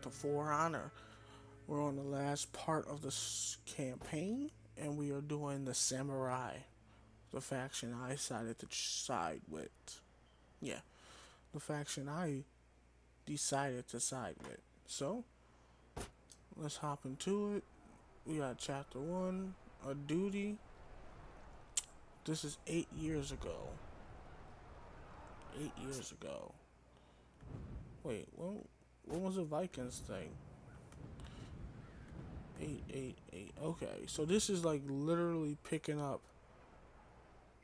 to For Honor. We're on the last part of this campaign, and we are doing the Samurai, the faction I decided to side with. Yeah, the faction I decided to side with. So, let's hop into it. We got chapter 1, a duty. This is 8 years ago. 8 years ago. Wait, when was the Vikings thing? 888. Okay, so this is like literally picking up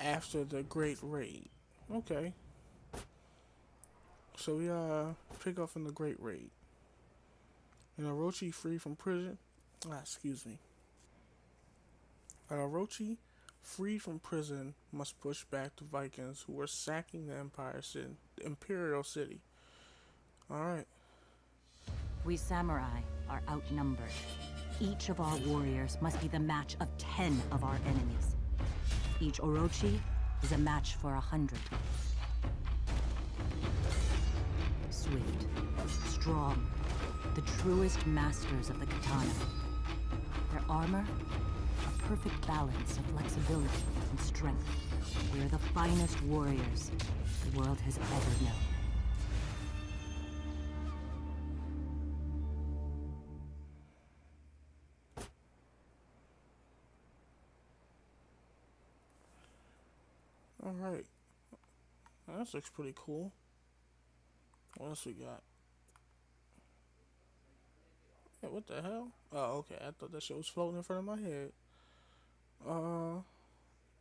after the Great Raid. Okay. So we pick up from the Great Raid. An Orochi free from prison. Excuse me. An Orochi freed from prison must push back the Vikings who were sacking the Imperial City. Alright. We samurai are outnumbered. Each of our warriors must be the match of 10 of our enemies. Each Orochi is a match for 100. Swift, strong, the truest masters of the katana. Their armor, a perfect balance of flexibility and strength. We are the finest warriors the world has ever known. Alright. That looks pretty cool. What else we got? Yeah, what the hell? Oh, okay. I thought that shit was floating in front of my head.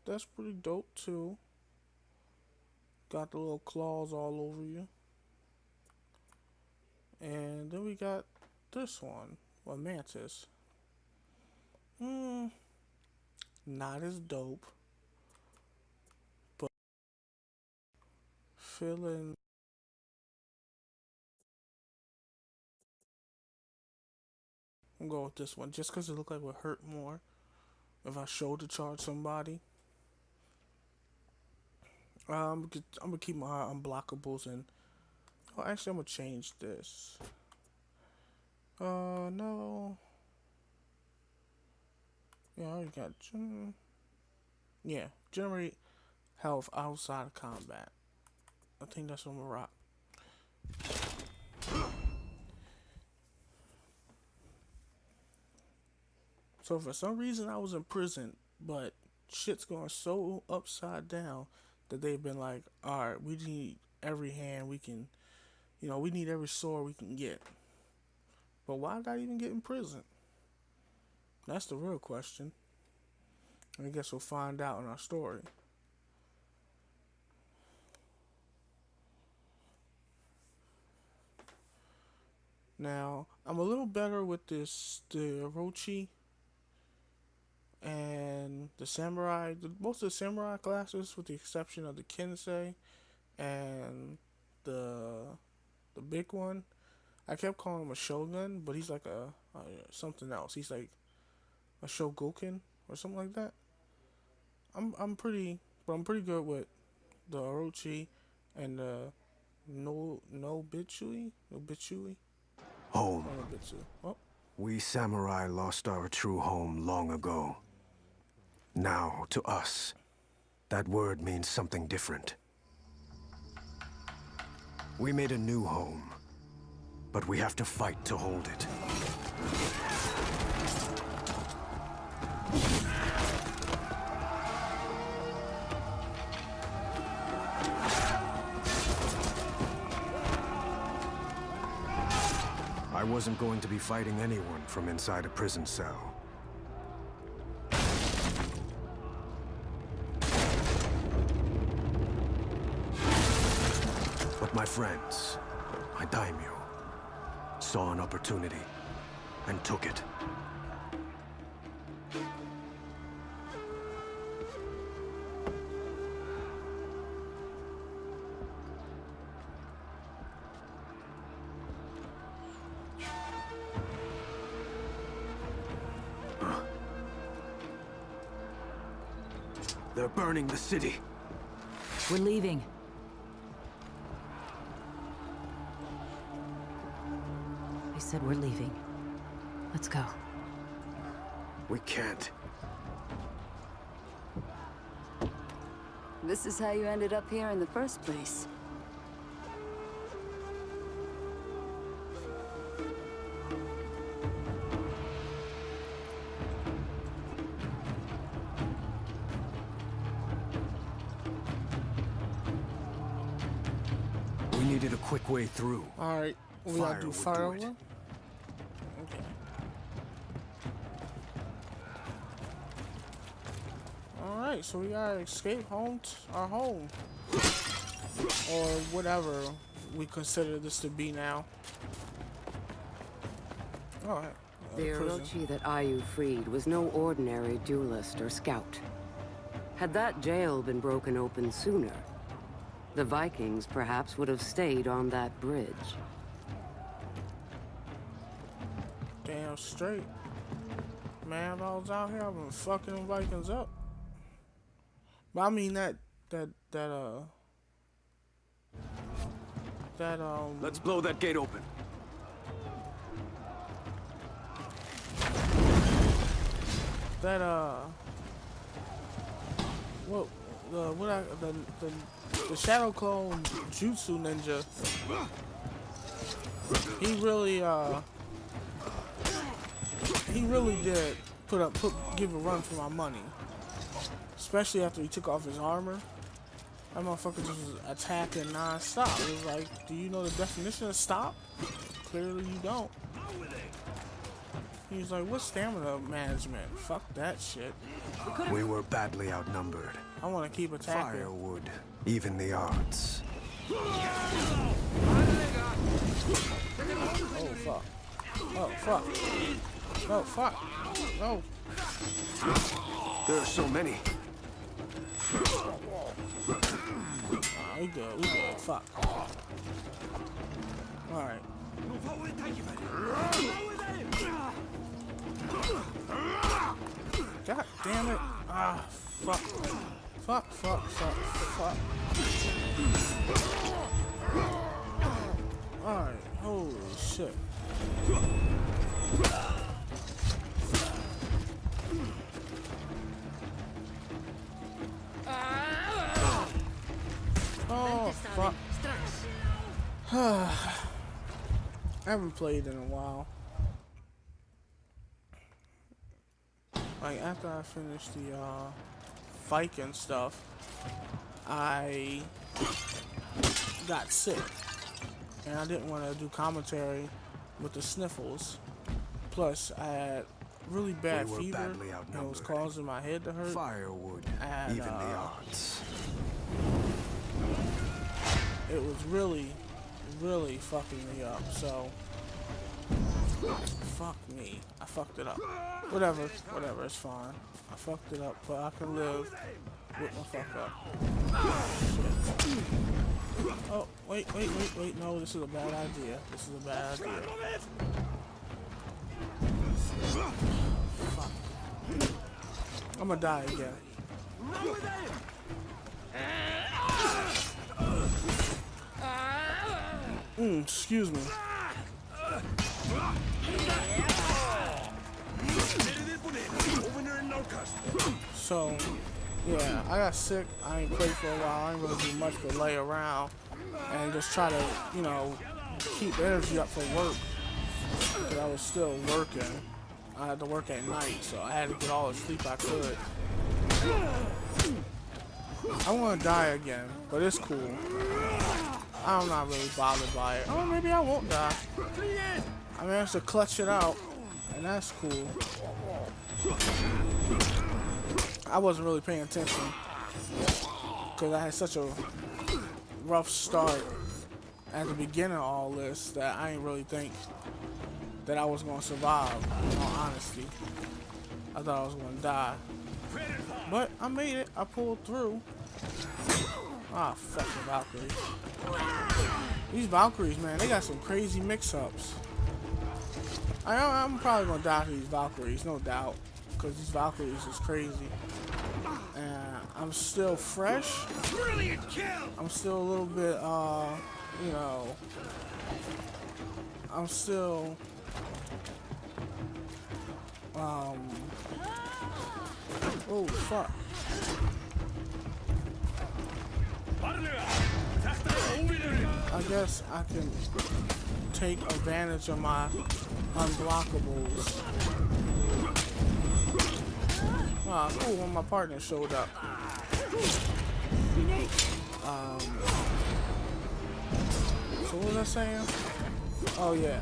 That's pretty dope too. Got the little claws all over you. And then we got this one. Well, Mantis. Not as dope. But feeling I'm going with this one just because it looked like it would hurt more if I shoulder charge somebody. I'm gonna keep my unblockables and actually I'm gonna change this. No. Yeah, I already got generate health outside of combat. I think that's what I'm gonna rock. So for some reason I was in prison, but shit's going so upside down that they've been like, alright, we need every hand we can, we need every sword we can get. But why did I even get in prison? That's the real question. I guess we'll find out in our story. Now, I'm a little better with the Orochi and the Samurai. Most of the Samurai classes, with the exception of the Kensei and the big one. I kept calling him a Shogun, but he's like a something else. He's like a Shogoken or something like that. I'm pretty good with the Orochi and the Nobitsui. Home. Oh. We samurai lost our true home long ago. Now, to us, that word means something different. We made a new home, but we have to fight to hold it. I wasn't going to be fighting anyone from inside a prison cell. But my friends, my daimyo, saw an opportunity and took it. They're burning the city. We're leaving. I said we're leaving. Let's go. We can't. This is how you ended up here in the first place. We needed a quick way through. Alright, we gotta do fire over? Okay. Alright, so we gotta escape home, our home. Or whatever we consider this to be now. Alright. The Prison. Orochi that Ayu freed was no ordinary duelist or scout. Had that jail been broken open sooner, the Vikings perhaps would have stayed on that bridge. Damn straight. Man, if I was out here, I've been fucking them Vikings up. But I mean Let's blow that gate open. The Shadow Clone Jutsu Ninja, he really did give a run for my money. Especially after he took off his armor. That motherfucker just was attacking non-stop. It was like, do you know the definition of stop? Clearly you don't. He was like, what's stamina management? Fuck that shit. We were badly outnumbered. I want to keep attacking. Fire would even the odds. Oh fuck. Oh fuck. No fuck. No. There are so many. We good. Fuck. Alright. God damn it. Ah, fuck. Fuck. Alright, holy shit. Oh, fuck. I haven't played in a while. Like, after I finished the Viking stuff, I got sick. And I didn't want to do commentary with the sniffles. Plus, I had really bad fever, and it was causing my head to hurt. Fire would And, even the odds. It was really fucking me up, so fuck me. I fucked it up. Whatever, it's fine. I fucked it up, but I can live with my fuck up. Shit. Oh, wait, no, this is a bad idea. Fuck. I'm gonna die again. Excuse me. So, yeah, I got sick. I ain't played for a while. I ain't really do much but lay around and just try to, you know, keep energy up for work. Because I was still working. I had to work at night, so I had to get all the sleep I could. I want to die again, but it's cool. I'm not really bothered by it. Oh, maybe I won't die. I managed to clutch it out, and that's cool. I wasn't really paying attention because I had such a rough start at the beginning of all this that I didn't really think that I was going to survive, in all honesty. I thought I was going to die. But I made it. I pulled through. Ah, fucking Valkyries. These Valkyries, man, they got some crazy mix-ups. I'm probably going to die to these Valkyries, no doubt. Because these Valkyries is crazy. And I'm still fresh. I'm still a little bit, you know, I'm still Oh fuck. I guess I can take advantage of my unblockables. Ah, cool, when my partner showed up. So what was I saying? Oh yeah.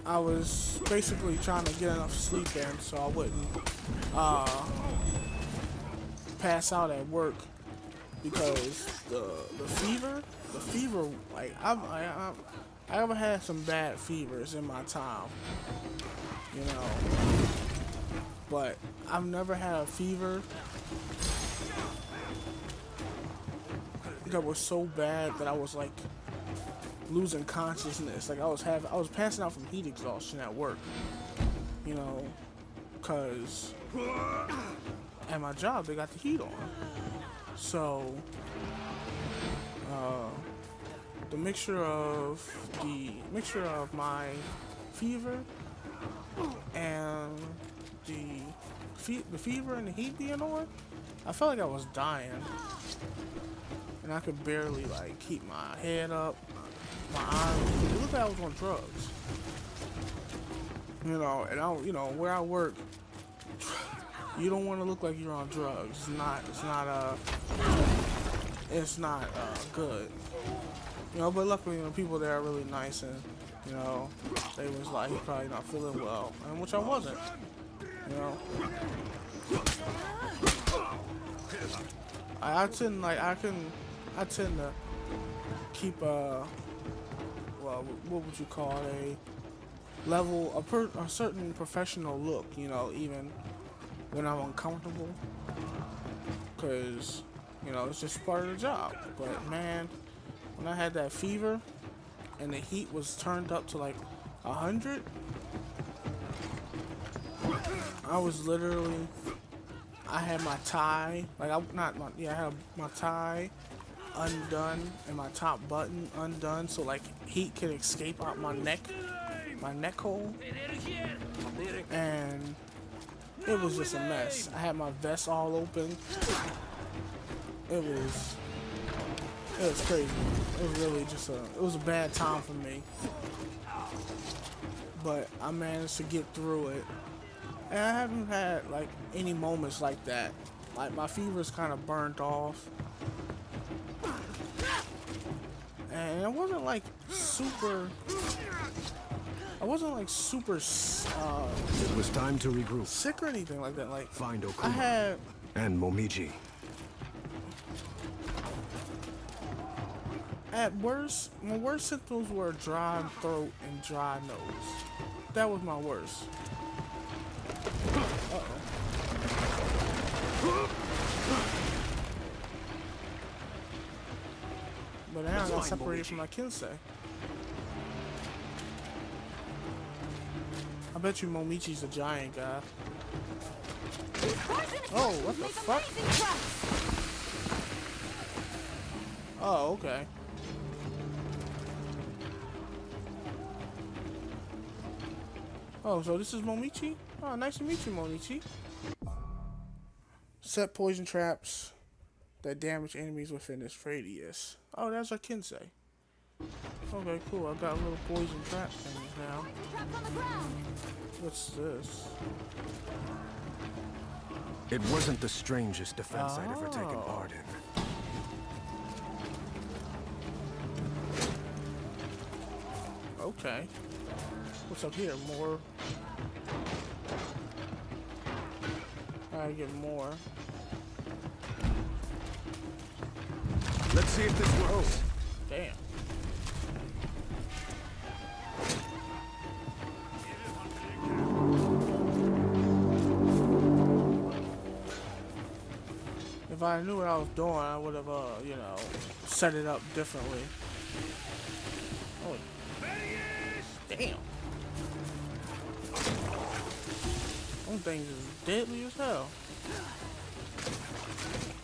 I was basically trying to get enough sleep in so I wouldn't pass out at work because the fever like I ever had some bad fevers in my time, you know, but I've never had a fever that was so bad that I was like losing consciousness. Like I was passing out from heat exhaustion at work, you know, cause at my job they got the heat on. So the mixture of my fever and the fever and the heat being on, I felt like I was dying, and I could barely like keep my head up. My eyes, it looked like I was on drugs, you know. And where I work, you don't want to look like you're on drugs. It's not good, you know. But luckily, people there are really nice, and you know, they was like, he's probably not feeling well, and which I wasn't, you know. I tend to keep well, what would you call it, a certain professional look, you know, even when I'm uncomfortable, because, you know, it's just part of the job. But man, when I had that fever and the heat was turned up to like 100, I was literally, I had my tie, like I had my tie undone and my top button undone, so like heat could escape out my neck hole, and it was just a mess. I had my vest all open. It was crazy. It was really just it was a bad time for me, but I managed to get through it, and I haven't had like any moments like that. Like my fever's kind of burnt off. And it wasn't like super. It was time to regroup. Sick or anything like that. Like Find Okuma I had and Momiji. at worst, my worst symptoms were dry throat and dry nose. That was my worst. But now I got separated from my Kinsei. I bet you Momichi's a giant guy. Oh, what the fuck? Oh, okay. Oh, so this is Momichi? Oh, nice to meet you, Momichi. Set poison traps that damage enemies within this radius. Oh, that's our Kinsei. Okay, cool. I got a little poison trap things now. What's this? It wasn't the strangest defense I'd ever taken part in. Okay. What's up here? More. I get more. Let's see if this works. Damn. If I knew what I was doing, I would have, you know, set it up differently. Oh, damn. Those things is deadly as hell.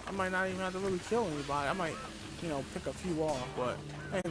I might not even have to really kill anybody. I might, you know, pick a few off, but I ain't gonna